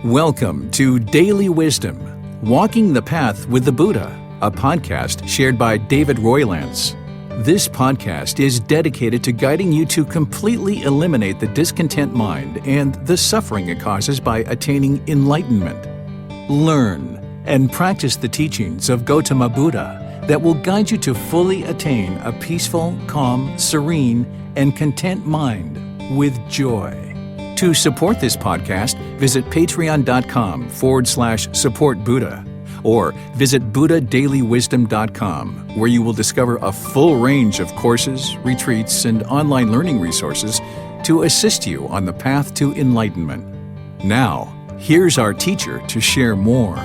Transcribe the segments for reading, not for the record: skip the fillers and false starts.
Welcome to Daily Wisdom, Walking the Path with the Buddha, a podcast shared by David Roylance. This podcast is dedicated to guiding you to completely eliminate the discontent mind and the suffering it causes by attaining enlightenment. Learn and practice the teachings of Gautama Buddha that will guide you to fully attain a peaceful, calm, serene, and content mind with joy. To support this podcast, visit patreon.com/support Buddha or visit buddhadailywisdom.com, where you will discover a full range of courses, retreats, and online learning resources to assist you on the path to enlightenment. Now, here's our teacher to share more.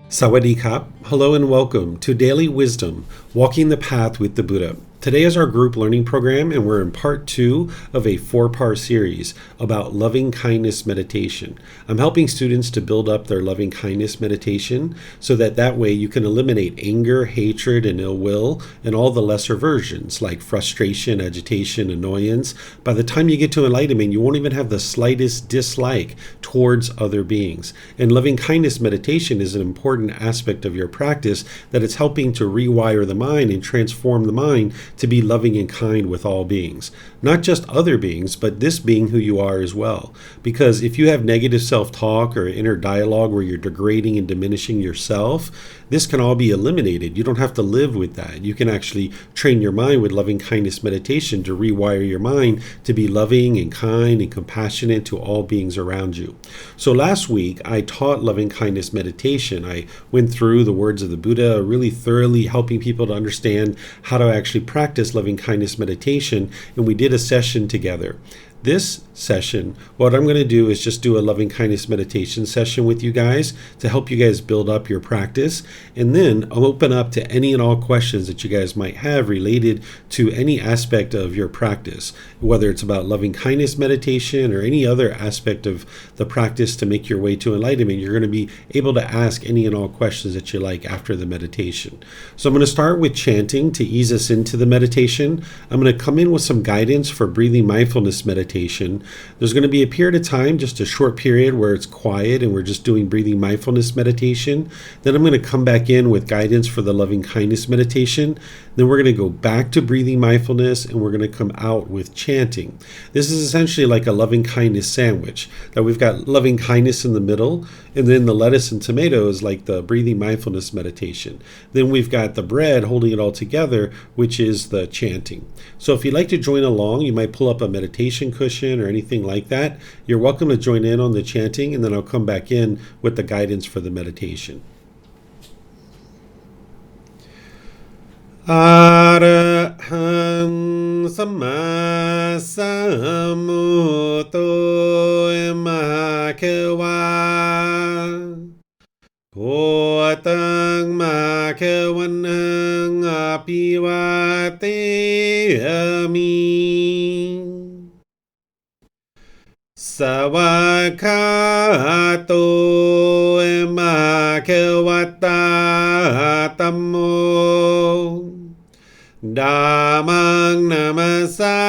Sawadee Kap. Hello and welcome to Daily Wisdom, Walking the Path with the Buddha. Today is our group learning program, and we're in part 2 of a 4-part series about loving kindness meditation. I'm helping students to build up their loving kindness meditation so that way you can eliminate anger, hatred, and ill will, and all the lesser versions like frustration, agitation, annoyance. By the time you get to enlightenment, you won't even have the slightest dislike towards other beings. And loving kindness meditation is an important aspect of your practice, that it's helping to rewire the mind and transform the mind to be loving and kind with all beings. Not just other beings, but this being who you are as well. Because if you have negative self-talk or inner dialogue where you're degrading and diminishing yourself, this can all be eliminated. You don't have to live with that. You can actually train your mind with loving kindness meditation to rewire your mind to be loving and kind and compassionate to all beings around you. So last week, I taught loving kindness meditation. I went through the words of the Buddha, really thoroughly helping people to understand how to actually practice loving kindness meditation, and we did a session together. This session, what I'm going to do is just do a loving kindness meditation session with you guys to help you guys build up your practice. And then I'll open up to any and all questions that you guys might have related to any aspect of your practice, whether it's about loving kindness meditation or any other aspect of the practice to make your way to enlightenment. You're going to be able to ask any and all questions that you like after the meditation. So I'm going to start with chanting to ease us into the meditation. I'm going to come in with some guidance for breathing mindfulness meditation. There's going to be a period of time, just a short period, where it's quiet and we're just doing breathing mindfulness meditation. Then I'm going to come back in with guidance for the loving kindness meditation. Then we're going to go back to breathing mindfulness, and we're going to come out with chanting. This is essentially like a loving kindness sandwich, that we've got loving kindness in the middle, and then the lettuce and tomatoes like the breathing mindfulness meditation. Then we've got the bread holding it all together, which is the chanting. So if you'd like to join along, you might pull up a meditation cushion or anything like that. You're welcome to join in on the chanting, and then I'll come back in with the guidance for the meditation. Arahang Samma Sambuddho Makewa Potang Makewanang Apiwate Ami Sawakato Emakewata Tammo Dhammang Namasami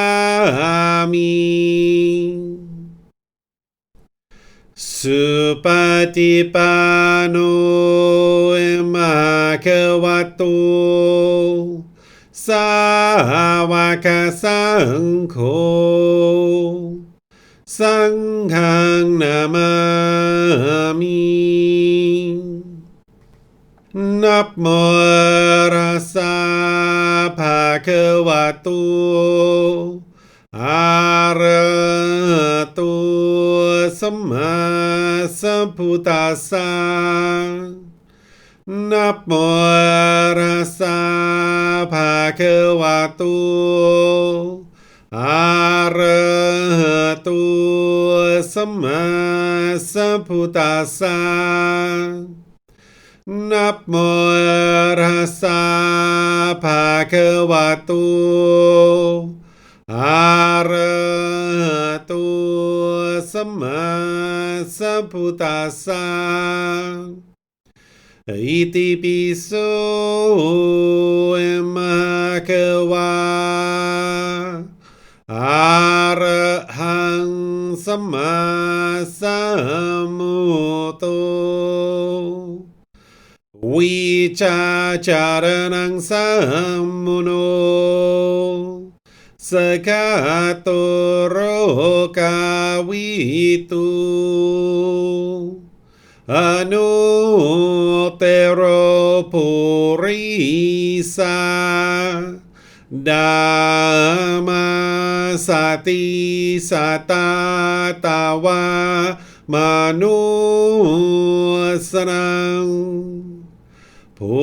Supatipano Emakewato Sawaka Sangho Sanghang Namami Namo Rasa Bhagavato Arahato Samma Sambuddhassa Namo Rasa Bhagavato Arahato Samma Sambuddhassa Namo Rasa Bhagavato Arahato Samma Sambuddhassa Iti piso emakawa สัมมาสัมพุทโธวิชาจารนังสัมมุโนสกาโตโรกาวิตุอนุเตโรปุริสาดามาสติสตาตาวามนุสนังพุ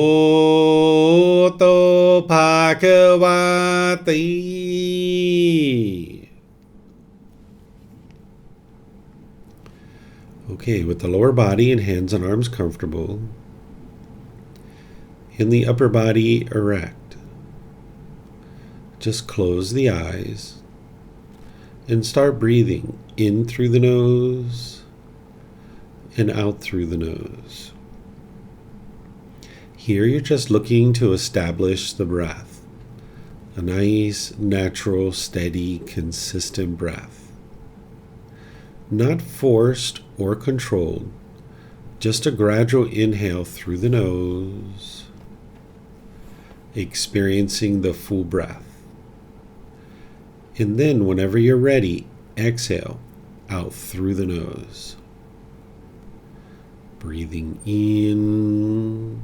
ทโธภาควาติ Okay, with the lower body and hands and arms comfortable, and the upper body erect, just close the eyes and start breathing in through the nose and out through the nose. Here you're just looking to establish the breath, a nice, natural, steady, consistent breath. Not forced or controlled, just a gradual inhale through the nose, experiencing the full breath. And then whenever you're ready, exhale out through the nose. Breathing in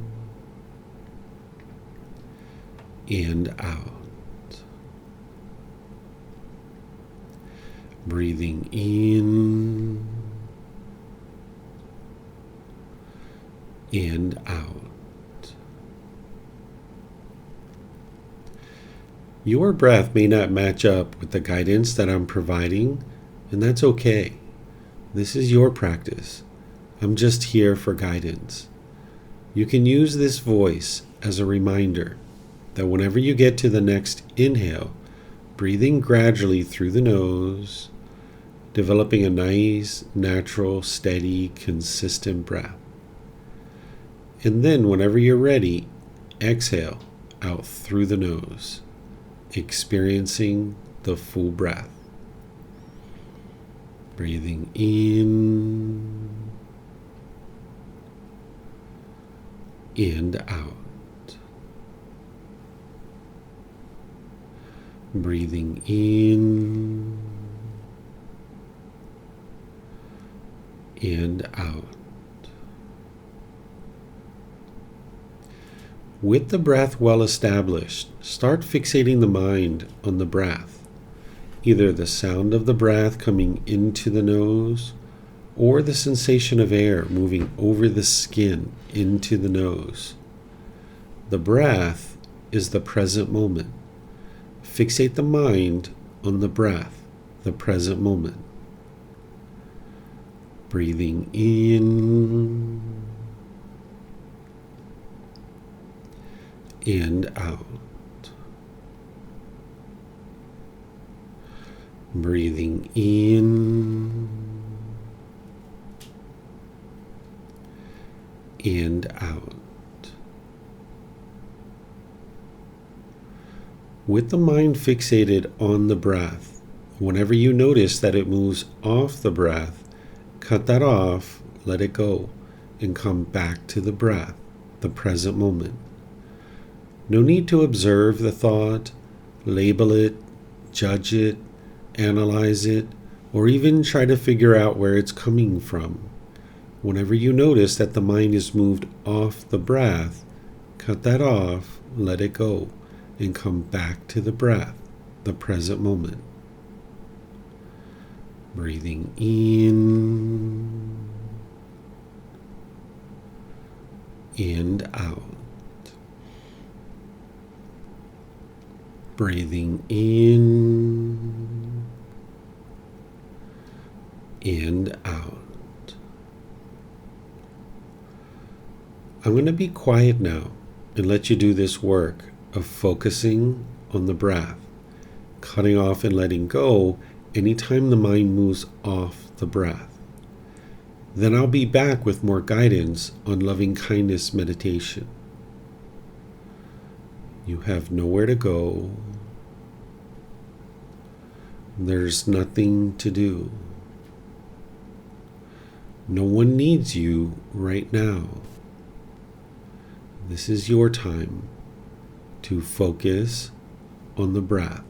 and out. Breathing in and out. Your breath may not match up with the guidance that I'm providing, and that's okay. This is your practice. I'm just here for guidance. You can use this voice as a reminder that whenever you get to the next inhale, breathing gradually through the nose, developing a nice, natural, steady, consistent breath. And then whenever you're ready, exhale out through the nose, experiencing the full breath. Breathing in and out. Breathing in and out. With the breath well established, start fixating the mind on the breath, either the sound of the breath coming into the nose or the sensation of air moving over the skin into the nose. The breath is the present moment. Fixate the mind on the breath, the present moment. Breathing in and out. Breathing in and out. With the mind fixated on the breath, whenever you notice that it moves off the breath, cut that off, let it go, and come back to the breath, the present moment. No need to observe the thought, label it, judge it, analyze it, or even try to figure out where it's coming from. Whenever you notice that the mind is moved off the breath, cut that off, let it go, and come back to the breath, the present moment. Breathing in and out. Breathing in and out. I'm going to be quiet now and let you do this work of focusing on the breath, cutting off and letting go anytime the mind moves off the breath. Then I'll be back with more guidance on loving kindness meditation. You have nowhere to go. There's nothing to do. No one needs you right now. This is your time to focus on the breath.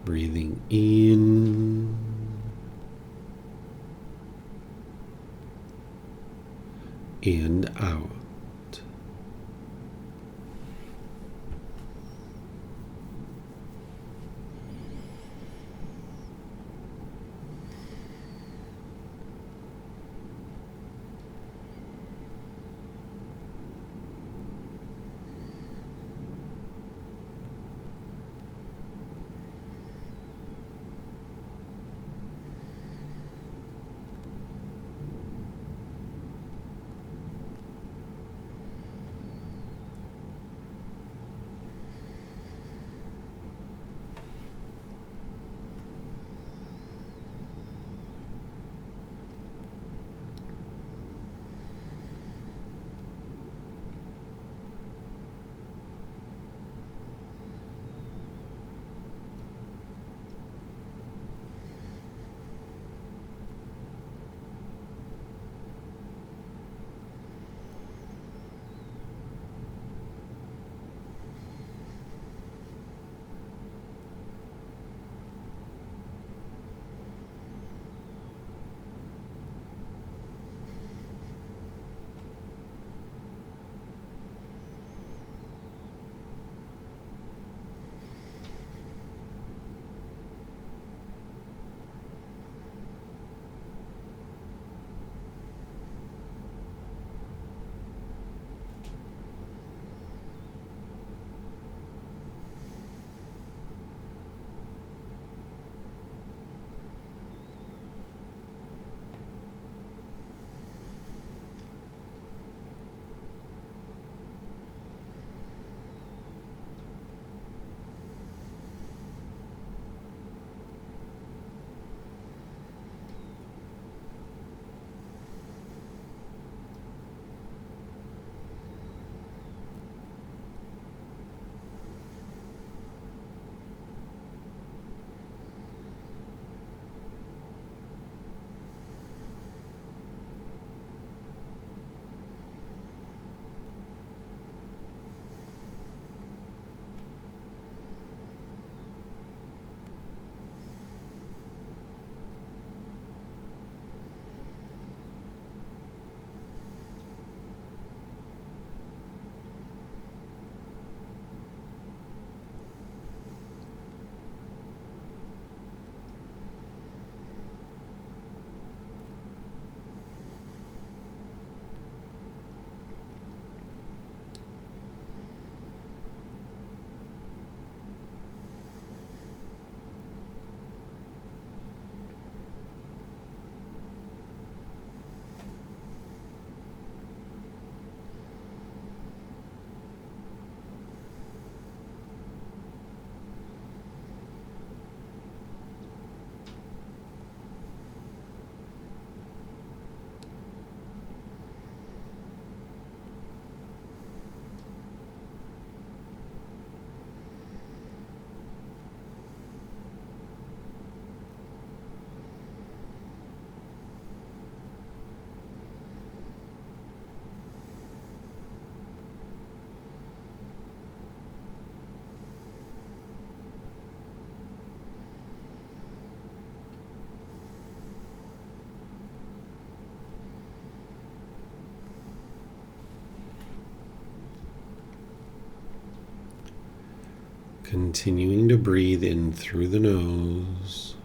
Breathing in and out. Continuing to breathe in through the nose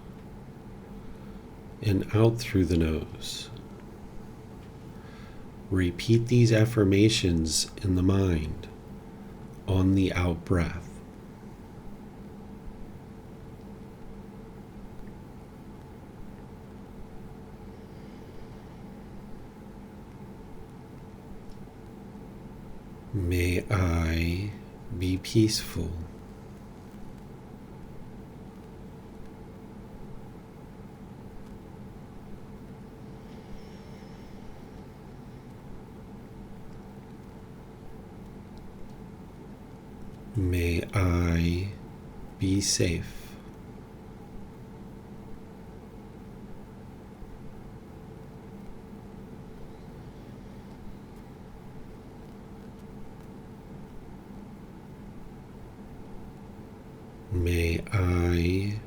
and out through the nose. Repeat these affirmations in the mind on the out breath. May I be peaceful. May I be safe. May I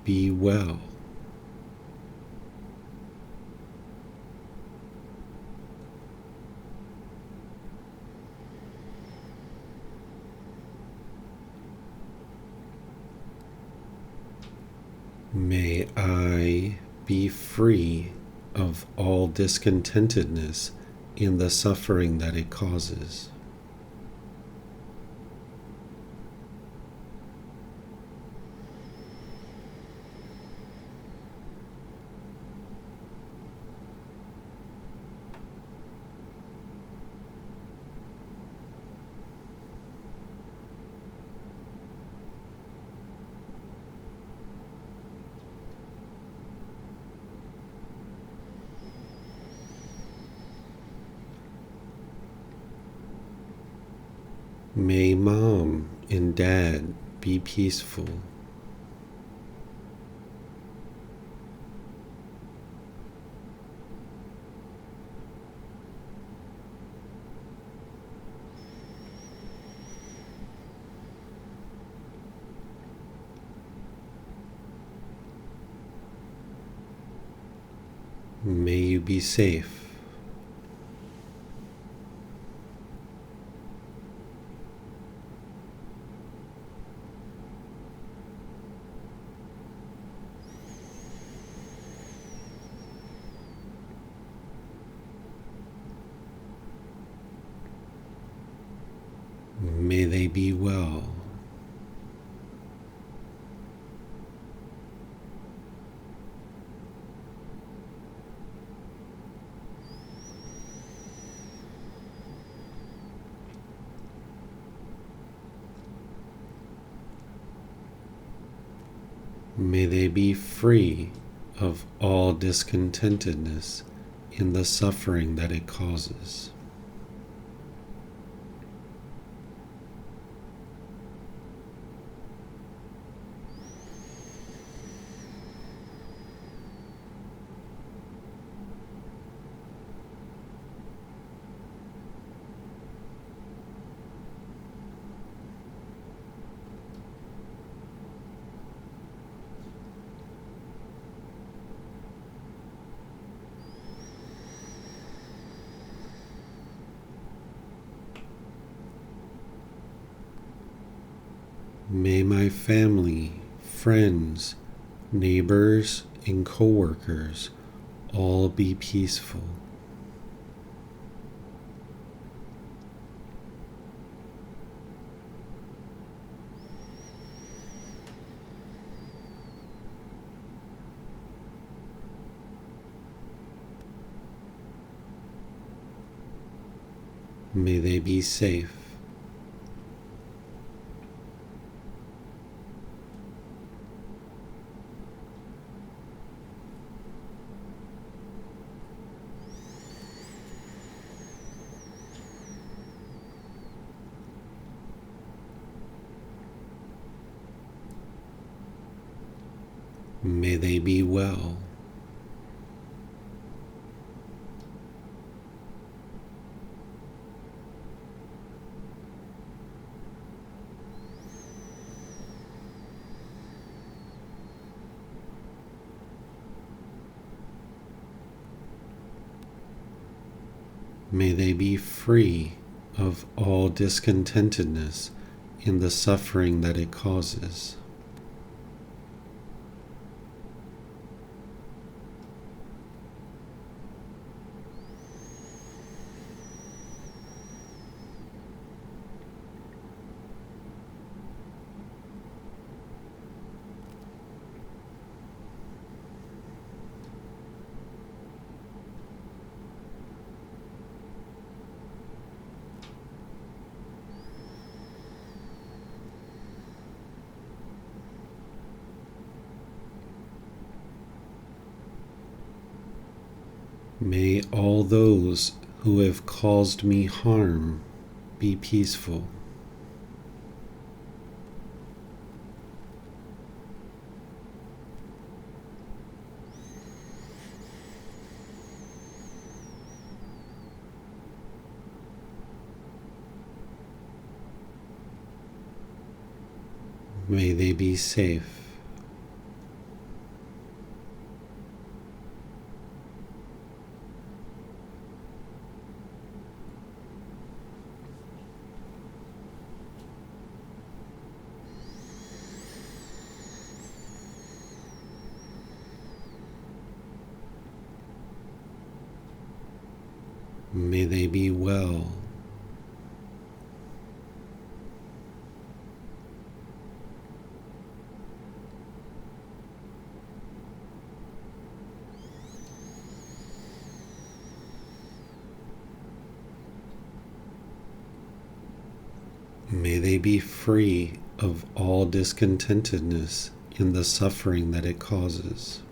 be well. May I be free of all discontentedness in the suffering that it causes. May Mom and Dad be peaceful. May you be safe. May they be well. May they be free of all discontentedness in the suffering that it causes. May my family, friends, neighbors, and coworkers all be peaceful. May they be safe. May they be well. May they be free of all discontentedness in the suffering that it causes. May all those who have caused me harm be peaceful. May they be safe. May they be well. May they be free of all discontentedness in the suffering that it causes.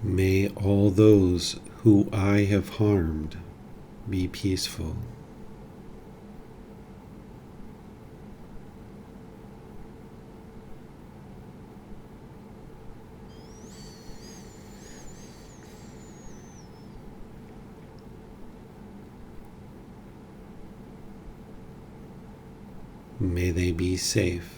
May all those who I have harmed be peaceful. May they be safe.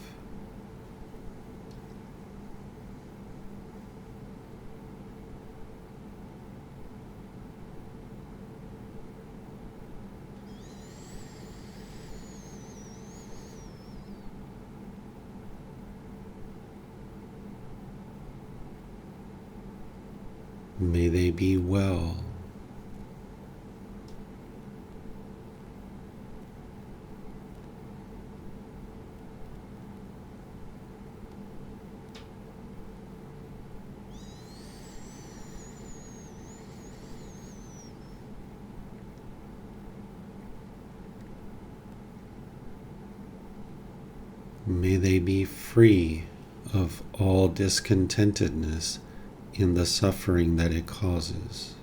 May they be well. May they be free of all discontentedness in the suffering that it causes.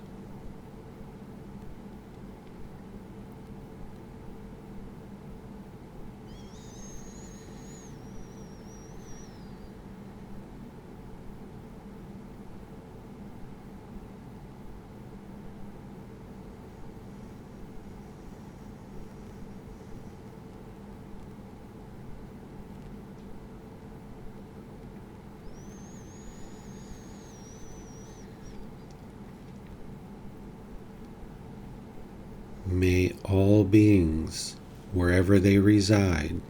May all beings, wherever they reside,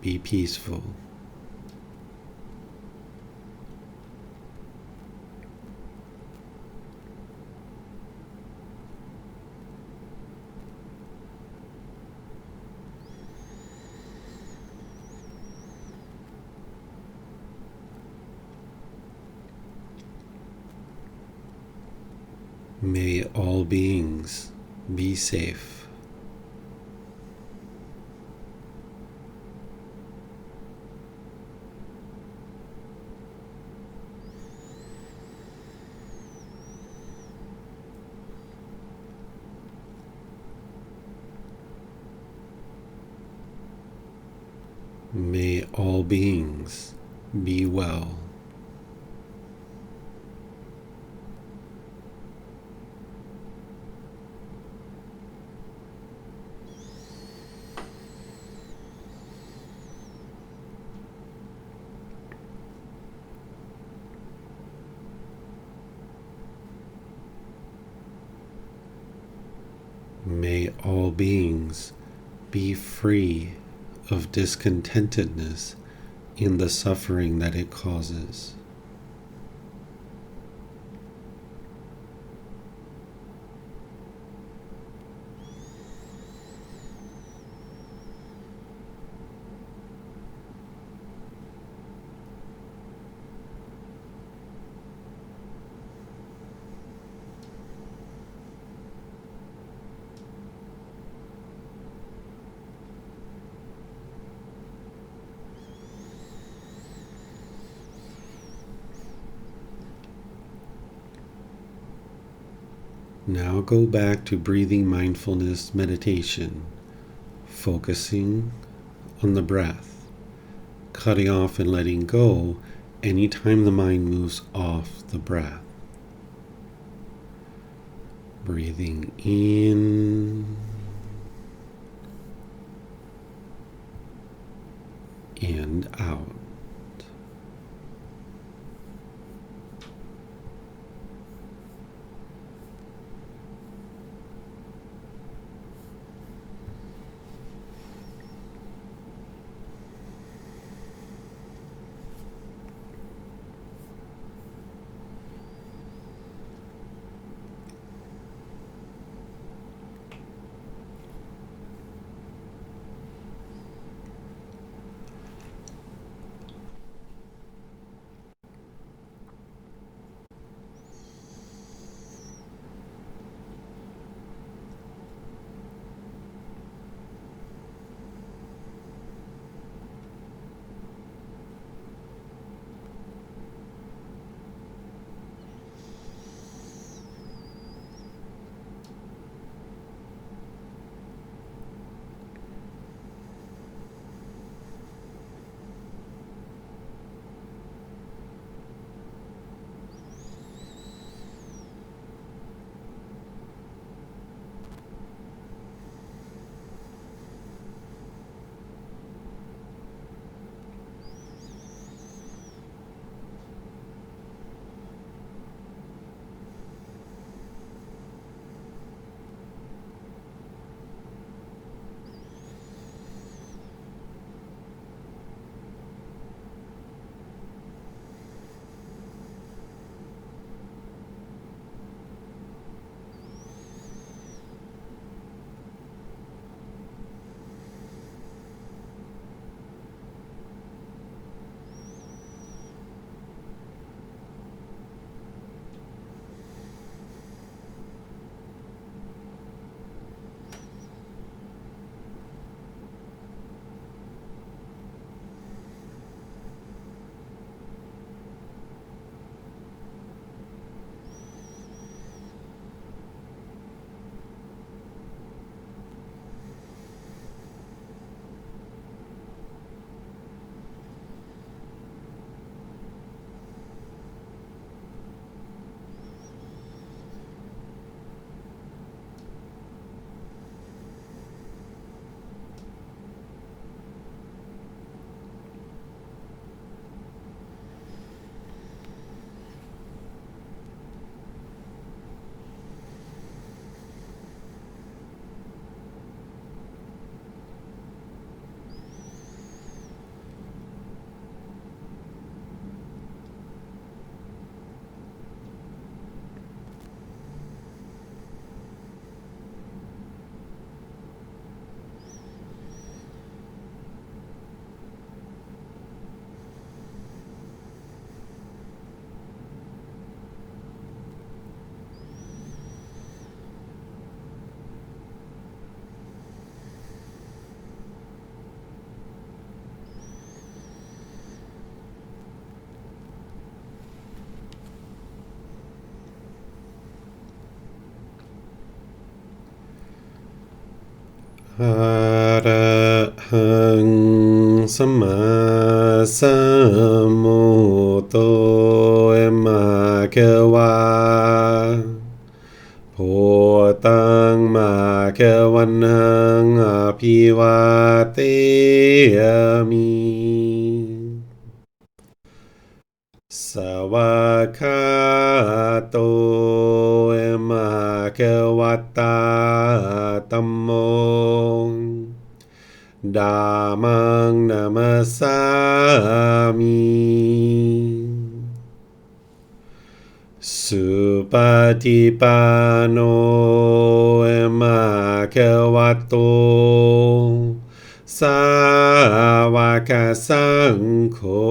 be peaceful. May all beings be safe. May all beings be well. May all beings be free of discontentedness in the suffering that it causes. Now go back to breathing mindfulness meditation, focusing on the breath, cutting off and letting go anytime the mind moves off the breath. Breathing in and out. Arahang Sama Sambuddho Emakewa Potang Makewanang Apiwateyami Sawakato Emakewata Tammo Dhammang Namasami Supatipano Emakewato Sawaka Sangho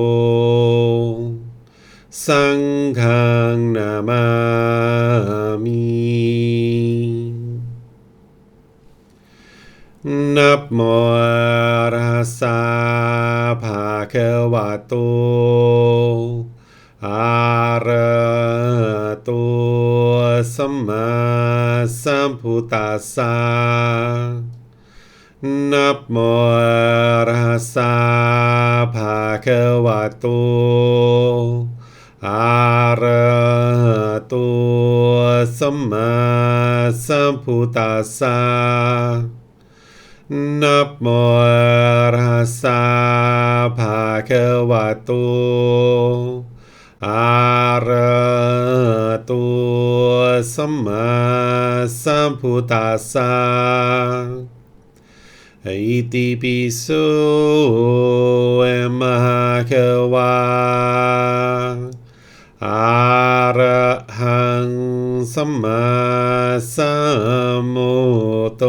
Sanghang Namami Namo Arhasa Bhagavato Arahato สัมมาสัมพุทธัสสะนะโมอะระหะสะภะคะวะโตอะระหะโตสัมมาสัมพุทธัสสะนะโมอะระหะสะภะคะวะโตอะระหะโตสัมมาสัมพุทธัสสะอิติปิโสมหะคะวะอะระหังสัมมาสัมพุทโธ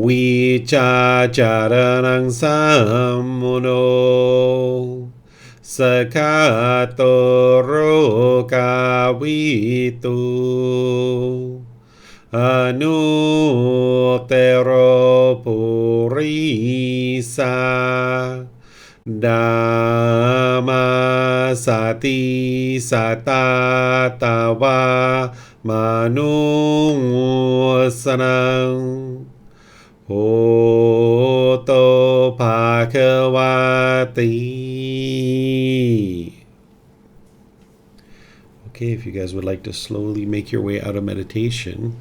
วิชาจารณังสัมมุโนสกขาโตโรกาวิตุอนุเตโรปุริสาดามาสติสัตตาตาวามนุสนังโหโตภาควาติ Okay, if you guys would like to slowly make your way out of meditation.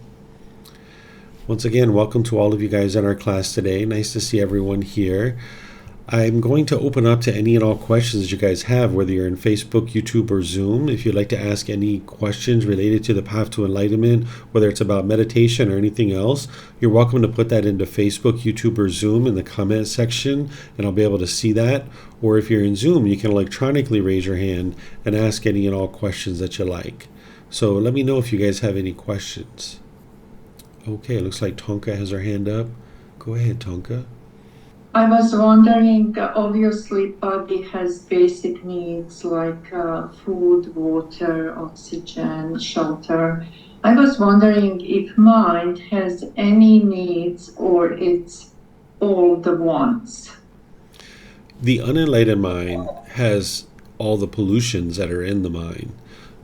Once again, welcome to all of you guys in our class today. Nice to see everyone here. I'm going to open up to any and all questions you guys have, whether you're in Facebook, YouTube, or Zoom. If you'd like to ask any questions related to the path to enlightenment, whether it's about meditation or anything else, you're welcome to put that into Facebook, YouTube, or Zoom in the comment section, and I'll be able to see that. Or if you're in Zoom, you can electronically raise your hand and ask any and all questions that you like. So let me know if you guys have any questions. Okay, it looks like Tonka has her hand up. Go ahead, Tonka. I was wondering, obviously body has basic needs like food, water, oxygen, shelter. I was wondering if mind has any needs or it's all the wants. The unenlightened mind has all the pollutions that are in the mind.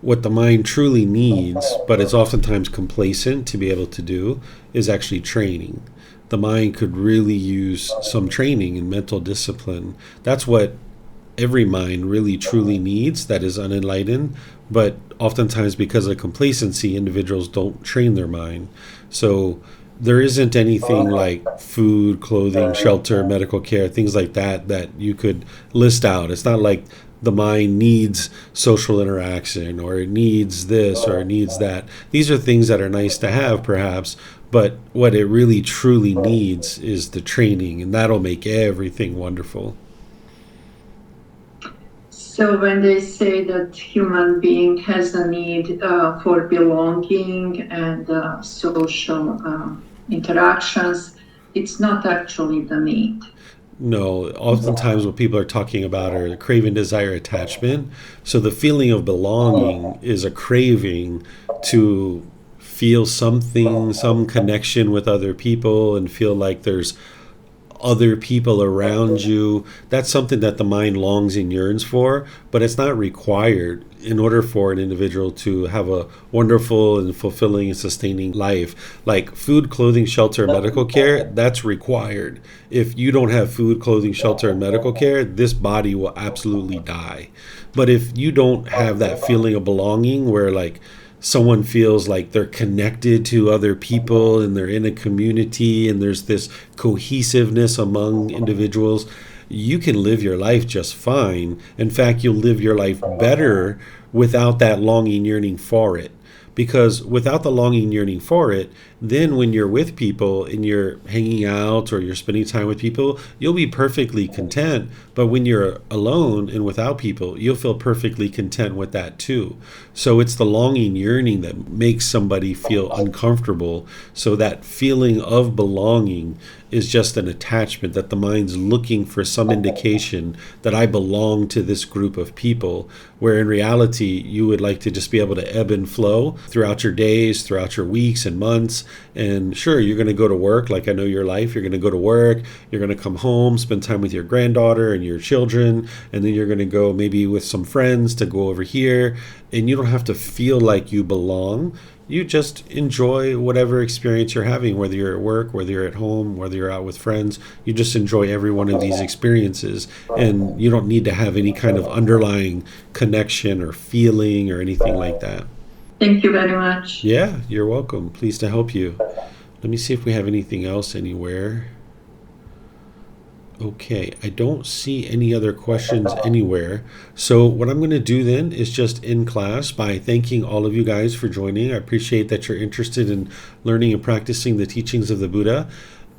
What the mind truly needs, but it's oftentimes complacent to be able to do, is actually training. The mind could really use some training and mental discipline. That's what every mind really truly needs that is unenlightened, but oftentimes because of complacency, individuals don't train their mind. So there isn't anything like food, clothing, shelter, medical care, things like that that you could list out. It's not like the mind needs social interaction or it needs this or it needs that. These are things that are nice to have perhaps, but what it really truly needs is the training, and that'll make everything wonderful. So when they say that human being has a need for belonging and social interactions, it's not actually the need. No, oftentimes what people are talking about are craving, desire, attachment. So the feeling of belonging is a craving to feel something, some connection with other people and feel like there's other people around you. That's something that the mind longs and yearns for, but it's not required in order for an individual to have a wonderful and fulfilling and sustaining life. Like food, clothing, shelter, medical care, that's required. If you don't have food, clothing, shelter, and medical care, this body will absolutely die. But if you don't have that feeling of belonging where like someone feels like they're connected to other people and they're in a community and there's this cohesiveness among individuals, you can live your life just fine. In fact, you'll live your life better without that longing, yearning for it. Because without the longing, yearning for it, then when you're with people and you're hanging out or you're spending time with people, you'll be perfectly content. But when you're alone and without people, you'll feel perfectly content with that too. So it's the longing, yearning that makes somebody feel uncomfortable. So that feeling of belonging is just an attachment that the mind's looking for some indication that I belong to this group of people, where in reality, you would like to just be able to ebb and flow throughout your days, throughout your weeks and months, And sure, you're going to go to work, like I know your life. You're going to go to work, you're going to come home, spend time with your granddaughter and your children, and then you're going to go maybe with some friends to go over here. And you don't have to feel like you belong. You just enjoy whatever experience you're having, whether you're at work, whether you're at home, whether you're out with friends. You just enjoy every one of these experiences, and you don't need to have any kind of underlying connection or feeling or anything like that. Thank you very much. Yeah, you're welcome. Pleased to help you. Let me see if we have anything else anywhere. Okay, I don't see any other questions anywhere. So what I'm going to do then is just end class by thanking all of you guys for joining. I appreciate that you're interested in learning and practicing the teachings of the Buddha.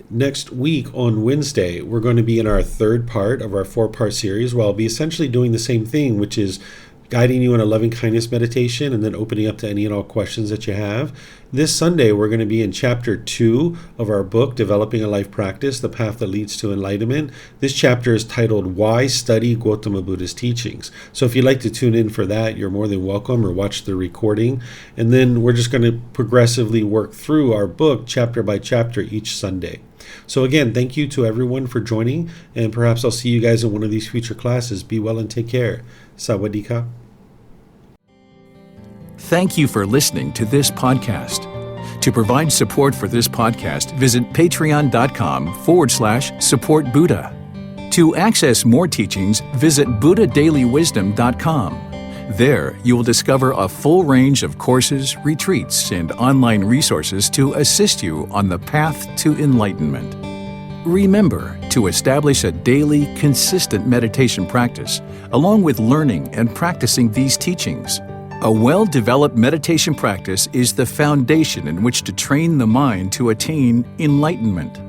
Next week on Wednesday, we're going to be in our third part of our 4-part series, where I'll be essentially doing the same thing, which is guiding you in a loving kindness meditation and then opening up to any and all questions that you have. This Sunday, we're going to be in chapter 2 of our book, Developing a Life Practice, The Path That Leads to Enlightenment. This chapter is titled, Why Study Gautama Buddha's Teachings? So if you'd like to tune in for that, you're more than welcome, or watch the recording. And then we're just going to progressively work through our book chapter by chapter each Sunday. So again, thank you to everyone for joining, and perhaps I'll see you guys in one of these future classes. Be well and take care. Sawadee-ka. Thank you for listening to this podcast. To provide support for this podcast, visit patreon.com/support Buddha. To access more teachings, visit buddhadailywisdom.com. There, you will discover a full range of courses, retreats, and online resources to assist you on the path to enlightenment. Remember to establish a daily, consistent meditation practice, along with learning and practicing these teachings. A well-developed meditation practice is the foundation in which to train the mind to attain enlightenment.